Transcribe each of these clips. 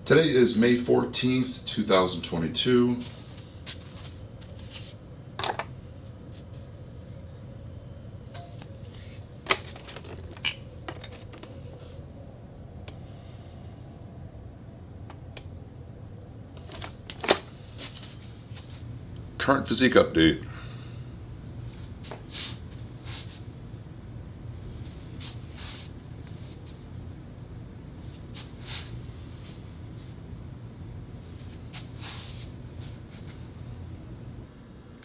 Today is May 14th, 2022. Current physique update.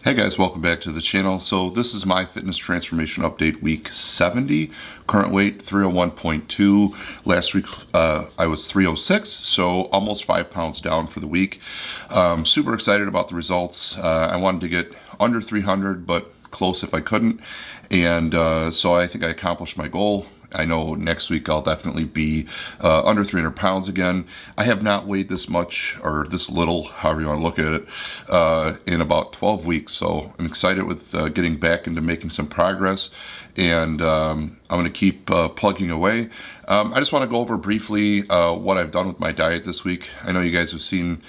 Hey guys, welcome back to the channel. So this is my fitness transformation update week 70. Current weight 301.2. Last week I was 306, so almost 5 pounds down for the week. Super excited about the results. I wanted to get under 300, but close if I couldn't. And so I think I accomplished my goal. I know next week I'll definitely be under 300 pounds again. I have not weighed this much, or this little, however you want to look at it, in about 12 weeks. So I'm excited with getting back into making some progress, and I'm going to keep plugging away. I just want to go over briefly what I've done with my diet this week. I know you guys have seen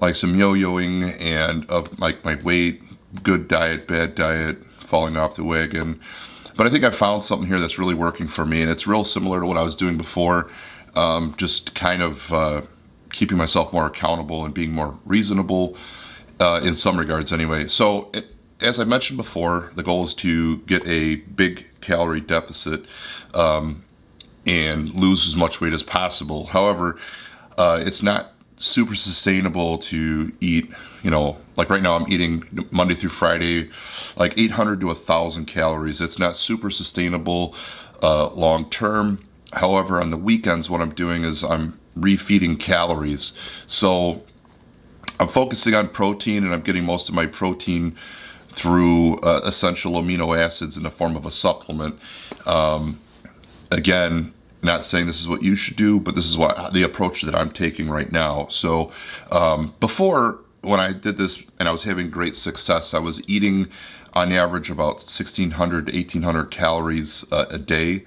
like some yo-yoing and of like my weight, good diet, bad diet, falling off the wagon. But I think I found something here that's really working for me, and it's real similar to what I was doing before, just kind of keeping myself more accountable and being more reasonable in some regards anyway. So as I mentioned before, the goal is to get a big calorie deficit and lose as much weight as possible. However, it's not super sustainable to eat, like right now I'm eating Monday through Friday, like 800 to 1,000 calories. It's not super sustainable long term. However, on the weekends, what I'm doing is I'm refeeding calories. So I'm focusing on protein, and I'm getting most of my protein through essential amino acids in the form of a supplement. Again, not saying this is what you should do, but this is what the approach that I'm taking right now. So before, when I did this and I was having great success, I was eating on average about 1,600 to 1,800 calories a day.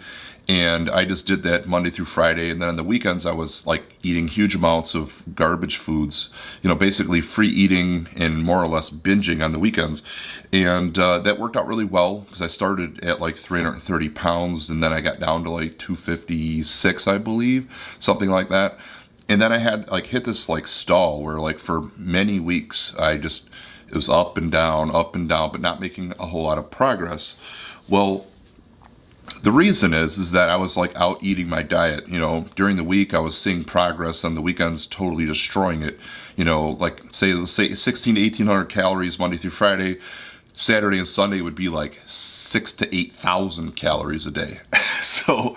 And I just did that Monday through Friday. And then on the weekends, I was like eating huge amounts of garbage foods, basically free eating and more or less binging on the weekends. And that worked out really well because I started at like 330 pounds, and then I got down to like 256, I believe, something like that. And then I had like hit this like stall where like for many weeks, it was up and down, but not making a whole lot of progress. Well, the reason is that I was like out eating my diet. During the week I was seeing progress, on the weekends totally destroying it. Like say 16 to 1,800 calories Monday through Friday. Saturday and Sunday would be like 6,000 to 8,000 calories a day. So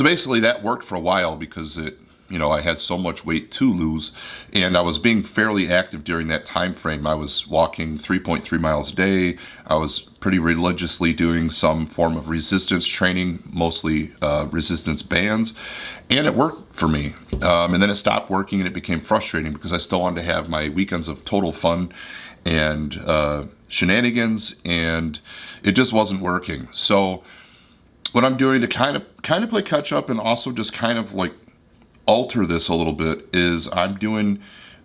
basically that worked for a while because I had so much weight to lose, and I was being fairly active during that time frame. I was walking 3.3 miles a day. I was pretty religiously doing some form of resistance training, mostly resistance bands, and it worked for me. And then it stopped working, and it became frustrating because I still wanted to have my weekends of total fun and shenanigans, and it just wasn't working. So what I'm doing to kind of play catch up and also just kind of like alter this a little bit is I'm doing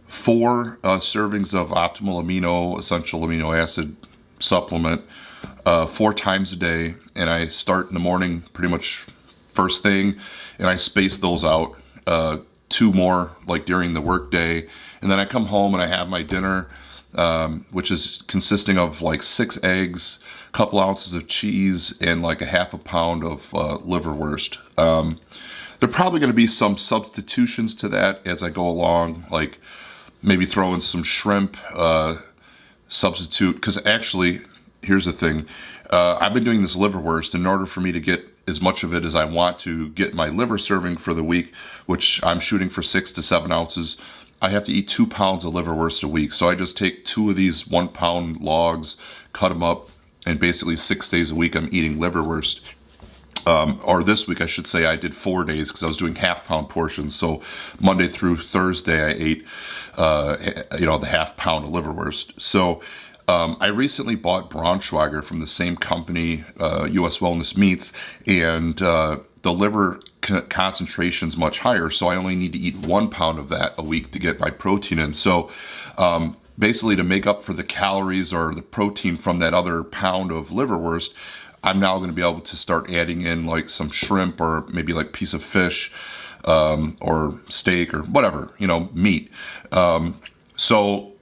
4 servings of optimal essential amino acid supplement 4 times a day, and I start in the morning pretty much first thing, and I space those out 2 more like during the work day, and then I come home and I have my dinner, which is consisting of like 6 eggs, a couple ounces of cheese, and like a half a pound of liverwurst. There are probably going to be some substitutions to that as I go along, like maybe throw in some shrimp, substitute, because actually, here's the thing. I've been doing this liverwurst, in order for me to get as much of it as I want to get my liver serving for the week, which I'm shooting for 6 to 7 ounces, I have to eat 2 pounds of liverwurst a week. So I just take 2 of these 1 pound logs, cut them up, and basically 6 days a week I'm eating liverwurst. Or this week, I should say, I did 4 days because I was doing half-pound portions. So Monday through Thursday, I ate, the half-pound of liverwurst. So I recently bought Braunschweiger from the same company, U.S. Wellness Meats, and the liver concentration is much higher, so I only need to eat 1 pound of that a week to get my protein in. So basically, to make up for the calories or the protein from that other pound of liverwurst, I'm now going to be able to start adding in like some shrimp or maybe like piece of fish or steak or whatever, meat. So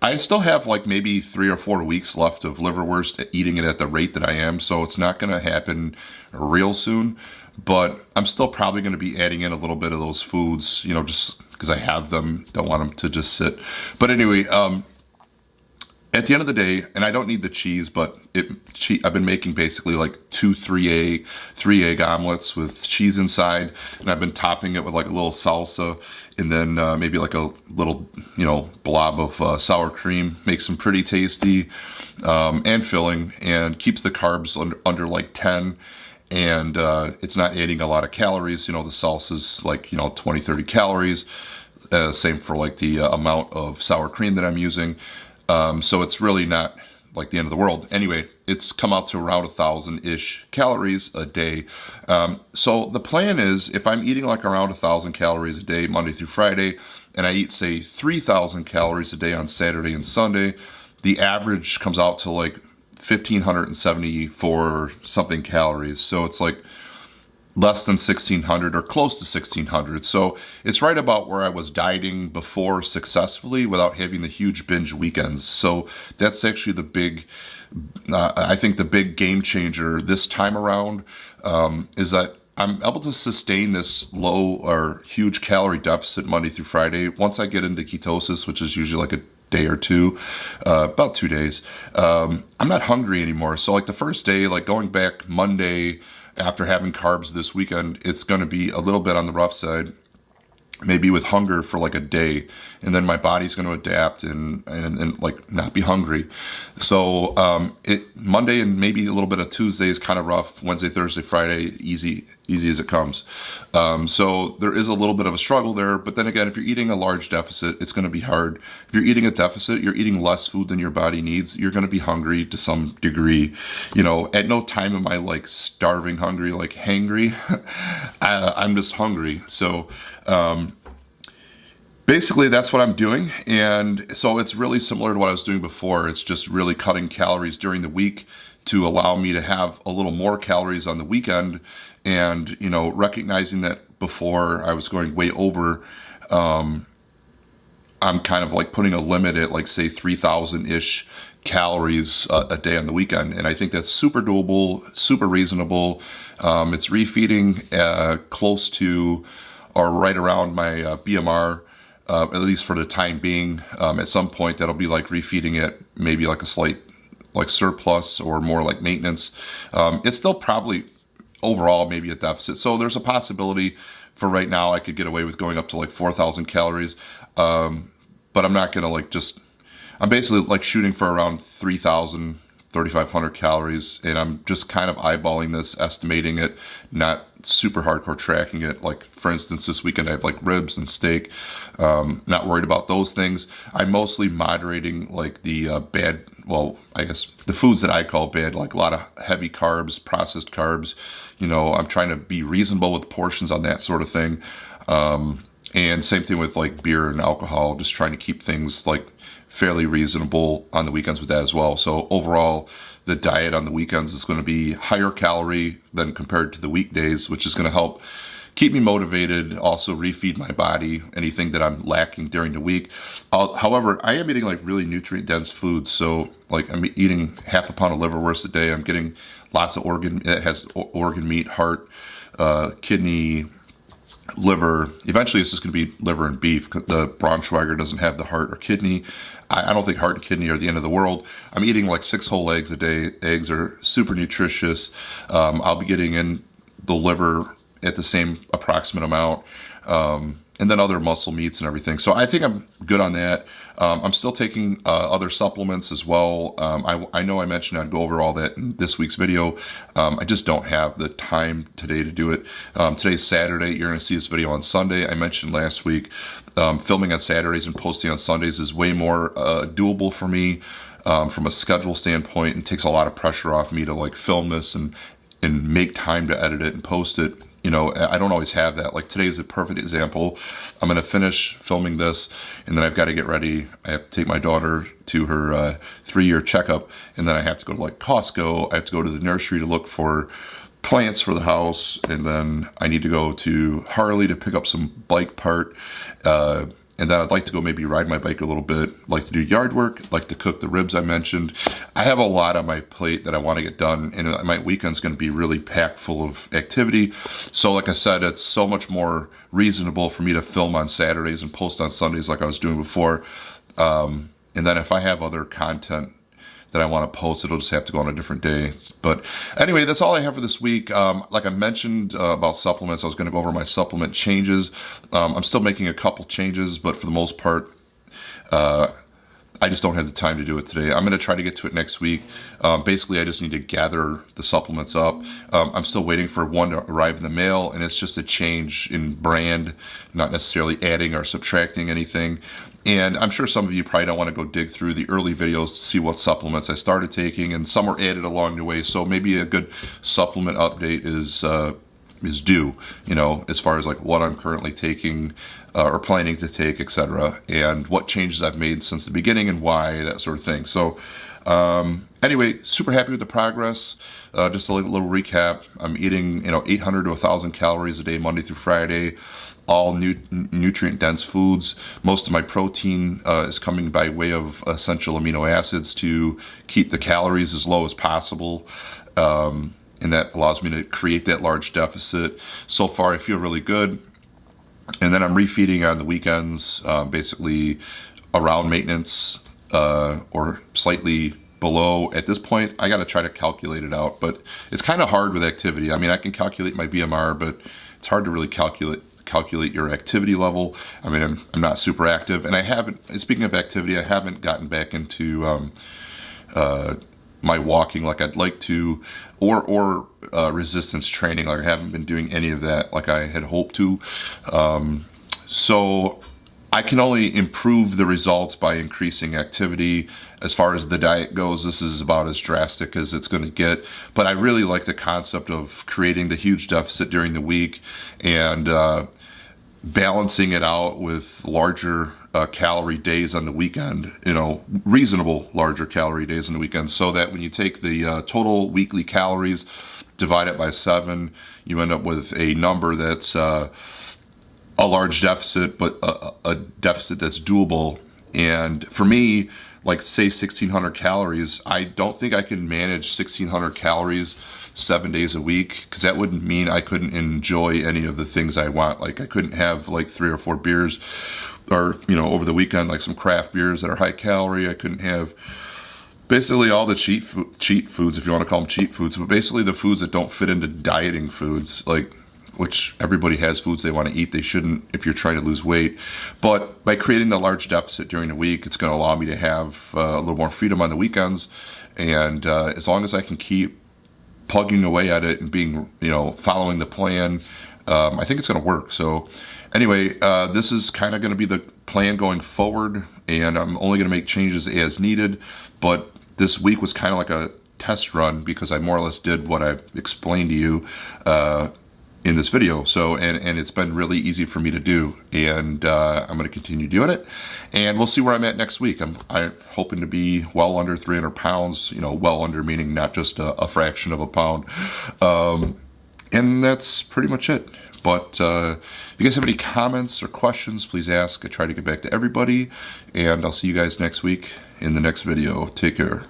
I still have like maybe 3 or 4 weeks left of liverwurst, eating it at the rate that I am. So it's not going to happen real soon, but I'm still probably going to be adding in a little bit of those foods, just because I have them, don't want them to just sit. But anyway, at the end of the day, and I don't need the cheese, but I've been making basically like 3 egg omelets with cheese inside, and I've been topping it with like a little salsa, and then maybe like a little, blob of sour cream. Makes them pretty tasty and filling, and keeps the carbs under like 10. And it's not adding a lot of calories. The salsa's like 20, 30 calories. Same for like the amount of sour cream that I'm using. So it's really not like the end of the world. Anyway, it's come out to around 1,000-ish calories a day. So the plan is, if I'm eating like around 1,000 calories a day, Monday through Friday, and I eat, say, 3,000 calories a day on Saturday and Sunday, the average comes out to like 1,574 something calories. So it's like less than 1,600 or close to 1,600. So it's right about where I was dieting before successfully without having the huge binge weekends. So that's actually the big, I think the big game changer this time around is that I'm able to sustain this low or huge calorie deficit Monday through Friday. Once I get into ketosis, which is usually like a day or two, about 2 days, I'm not hungry anymore. So like the first day, like going back Monday, after having carbs this weekend, it's going to be a little bit on the rough side, maybe with hunger for like a day, and then my body's going to adapt and like not be hungry. So Monday and maybe a little bit of Tuesday is kind of rough. Wednesday, Thursday, Friday, easy as it comes. So there is a little bit of a struggle there. But then again, if you're eating a large deficit, it's going to be hard. If you're eating a deficit, you're eating less food than your body needs. You're going to be hungry to some degree. At no time am I like starving hungry, like hangry. I'm just hungry. So basically that's what I'm doing. And so it's really similar to what I was doing before. It's just really cutting calories during the week to allow me to have a little more calories on the weekend. And, recognizing that before I was going way over, I'm kind of like putting a limit at like, say, 3,000-ish calories a day on the weekend. And I think that's super doable, super reasonable. It's refeeding close to or right around my BMR, at least for the time being. At some point, that'll be like refeeding it, maybe like a slight like surplus or more like maintenance. It's still probably overall maybe a deficit. So there's a possibility for right now I could get away with going up to like 4,000 calories. But I'm not going to I'm basically like shooting for around 3,000, 3,500 calories. And I'm just kind of eyeballing this, estimating it, not super hardcore tracking it. Like for instance, this weekend I have like ribs and steak. Not worried about those things. I'm mostly moderating like the I guess the foods that I call bad, like a lot of heavy carbs, processed carbs. I'm trying to be reasonable with portions on that sort of thing. And same thing with like beer and alcohol, just trying to keep things like fairly reasonable on the weekends with that as well. So overall, the diet on the weekends is going to be higher calorie than compared to the weekdays, which is going to help keep me motivated, also refeed my body, anything that I'm lacking during the week. However, I am eating like really nutrient dense foods. So like I'm eating half a pound of liverwurst a day. I'm getting lots of organ meat, heart, kidney, liver. Eventually it's just going to be liver and beef. The Braunschweiger doesn't have the heart or kidney. I don't think heart and kidney are the end of the world. I'm eating like 6 whole eggs a day. Eggs are super nutritious. I'll be getting in the liver at the same approximate amount, and then other muscle meats and everything. So I think I'm good on that. I'm still taking other supplements as well. I know I mentioned I'd go over all that in this week's video. I just don't have the time today to do it. Today's Saturday. You're going to see this video on Sunday. I mentioned last week filming on Saturdays and posting on Sundays is way more doable for me from a schedule standpoint, and takes a lot of pressure off me to like film this and make time to edit it and post it. You know, I don't always have that. Like today's a perfect example. I'm going to finish filming this, and then I've got to get ready. I have to take my daughter to her 3-year checkup, and then I have to go to like Costco. I have to go to the nursery to look for plants for the house, and then I need to go to Harley to pick up some bike part. And then I'd like to go maybe ride my bike a little bit, like to do yard work, like to cook the ribs I mentioned. I have a lot on my plate that I want to get done, and my weekend's going to be really packed full of activity. So like I said, it's so much more reasonable for me to film on Saturdays and post on Sundays like I was doing before. And then if I have other content that I want to post, it'll just have to go on a different day. But anyway, that's all I have for this week. Like I mentioned about supplements, I was going to go over my supplement changes. I'm still making a couple changes, but for the most part, I just don't have the time to do it today. I'm going to try to get to it next week. Basically, I just need to gather the supplements up. I'm still waiting for one to arrive in the mail, and it's just a change in brand, not necessarily adding or subtracting anything. And I'm sure some of you probably don't want to go dig through the early videos to see what supplements I started taking, and some were added along the way. So maybe a good supplement update is due, you know, as far as like what I'm currently taking or planning to take, etc., and what changes I've made since the beginning and why, that sort of thing. So anyway, super happy with the progress. Just a little recap. I'm eating, 800 to 1,000 calories a day, Monday through Friday. All nutrient-dense foods. Most of my protein is coming by way of essential amino acids to keep the calories as low as possible. And that allows me to create that large deficit. So far, I feel really good. And then I'm refeeding on the weekends, basically around maintenance or slightly below. At this point, I got to try to calculate it out, but it's kind of hard with activity. I mean, I can calculate my BMR, but it's hard to really calculate your activity level. I mean, I'm not super active, and I haven't, speaking of activity, I haven't gotten back into my walking like I'd like to, or resistance training. Like I haven't been doing any of that like I had hoped to. So I can only improve the results by increasing activity. As far as the diet goes, this is about as drastic as it's going to get. But I really like the concept of creating the huge deficit during the week and balancing it out with larger calorie days on the weekend, reasonable larger calorie days on the weekend, so that when you take the total weekly calories, divide it by 7, you end up with a number that's a large deficit, but a deficit that's doable. And for me, like say 1,600 calories, I don't think I can manage 1,600 calories 7 days a week, because that would mean I couldn't enjoy any of the things I want. Like I couldn't have like 3 or 4 beers, or over the weekend, like some craft beers that are high calorie. I couldn't have basically all the cheat foods, if you want to call them cheat foods, but basically the foods that don't fit into dieting foods, like, which everybody has foods they want to eat. They shouldn't if you're trying to lose weight. But by creating the large deficit during the week, it's going to allow me to have a little more freedom on the weekends. And as long as I can keep plugging away at it and being, following the plan, I think it's going to work. So anyway, this is kind of going to be the plan going forward, and I'm only going to make changes as needed. But this week was kind of like a test run, because I more or less did what I've explained to you in this video. So, and it's been really easy for me to do, and I'm going to continue doing it, and we'll see where I'm at next week. I'm hoping to be well under 300 pounds, well under meaning not just a fraction of a pound. And that's pretty much it. But if you guys have any comments or questions, please ask. I try to get back to everybody, and I'll see you guys next week in the next video. Take care.